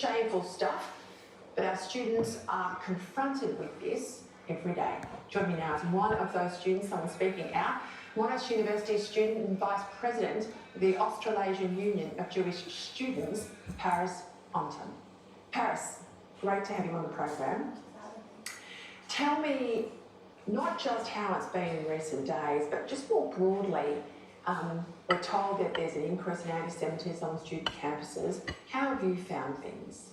shameful stuff, but our students are confronted with this every day. Join me now as one of those students, someone speaking out, Monash University student and Vice President of the Australasian Union of Jewish Students, Paris Onton. Paris, great to have you on the program. Tell me not just how it's been in recent days, but just more broadly, we're told that there's an increase in anti-Semitism on student campuses. How have you found things?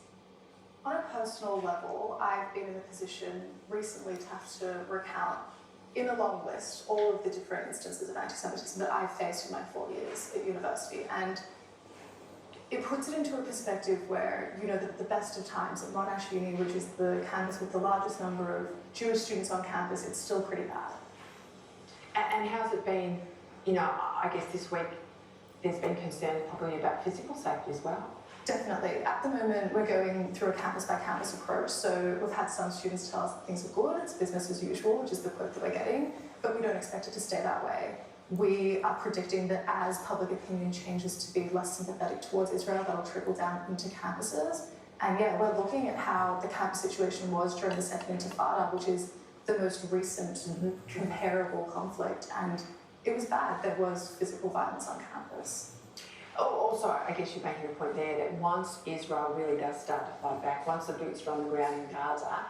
On a personal level, I've been in a position recently to have to recount in a long list all of the different instances of anti-Semitism that I've faced in my 4 years at university. And it puts it into a perspective where, you know, the best of times at Monash Uni, which is the campus with the largest number of Jewish students on campus, it's still pretty bad. And how's it been, you know, I guess this week there's been concerns probably about physical safety as well. Definitely. At the moment, we're going through a campus-by-campus approach, so we've had some students tell us that things are good, it's business as usual, which is the quote that we're getting, but we don't expect it to stay that way. We are predicting that as public opinion changes to be less sympathetic towards Israel, that'll trickle down into campuses. And yeah, we're looking at how the campus situation was during the Second Intifada, which is the most recent comparable conflict, and it was bad. There was physical violence on campus. Also, I guess you're making a point there that once Israel really does start to fight back, once the boots are on the ground in Gaza,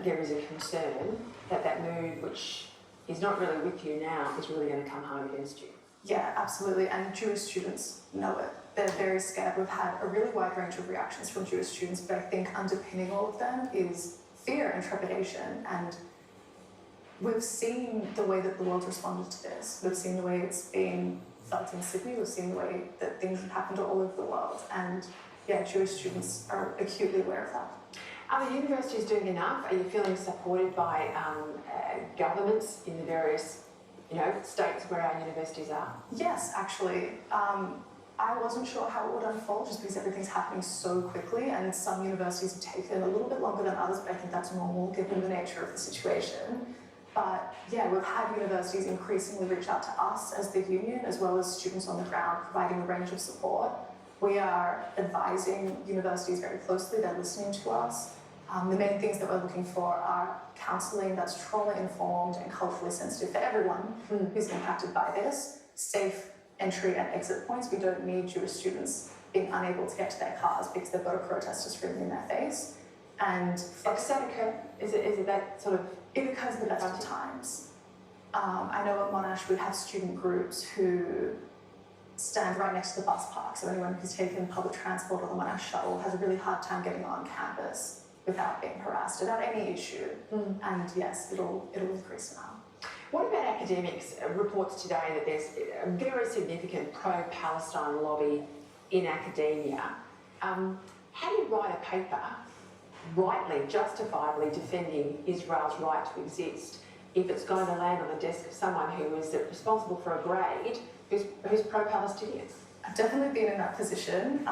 there is a concern that that mood, which is not really with you now, is really going to come home against you. Yeah, absolutely, and Jewish students know it. They're very scared. We've had a really wide range of reactions from Jewish students, but I think underpinning all of them is fear and trepidation, and we've seen the way that the world responded to this. We've seen the way it's been felt in Sydney, we've seen the way that things have happened all over the world, and yeah, Jewish students are acutely aware of that. Are the universities doing enough? Are you feeling supported by governments in the various, you know, states where our universities are? Yes, actually. I wasn't sure how it would unfold just because everything's happening so quickly, and some universities have taken a little bit longer than others, but I think that's normal given the nature of the situation. But yeah, we've had universities increasingly reach out to us as the union, as well as students on the ground, providing a range of support. We are advising universities very closely, they're listening to us. The main things that we're looking for are counselling that's trauma-informed and culturally sensitive for everyone who's impacted by this, safe entry and exit points. We don't need Jewish students being unable to get to their cars because they've got a protester screaming in their face. And does that occur? Is it that sort of... It occurs at the best of times. I know at Monash we have student groups who stand right next to the bus park, so anyone who's taken public transport or the Monash shuttle has a really hard time getting on campus without being harassed about any issue. And yes, it'll increase now. What about academics? Reports today that there's a very significant pro-Palestine lobby in academia. How do you write a paper rightly, justifiably defending Israel's right to exist if it's going to land on the desk of someone who is responsible for a grade who's pro-Palestinian? I've definitely been in that position.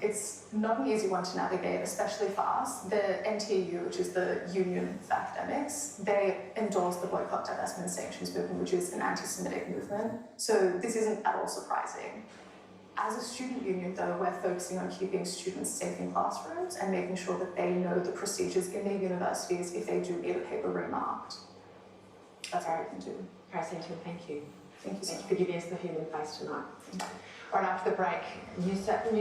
It's not an easy one to navigate, especially for us. The NTU, which is the Union of Academics, they endorse the boycott, divestment and sanctions movement, which is an anti-Semitic movement. So this isn't at all surprising. As a student union, though, we're focusing on keeping students safe in classrooms and making sure that they know the procedures in their universities if they do need a paper remarked. That's all we can do. Paris Onton, thank you. Thank you so much. For giving us the human face tonight. Right after the break, New Zealand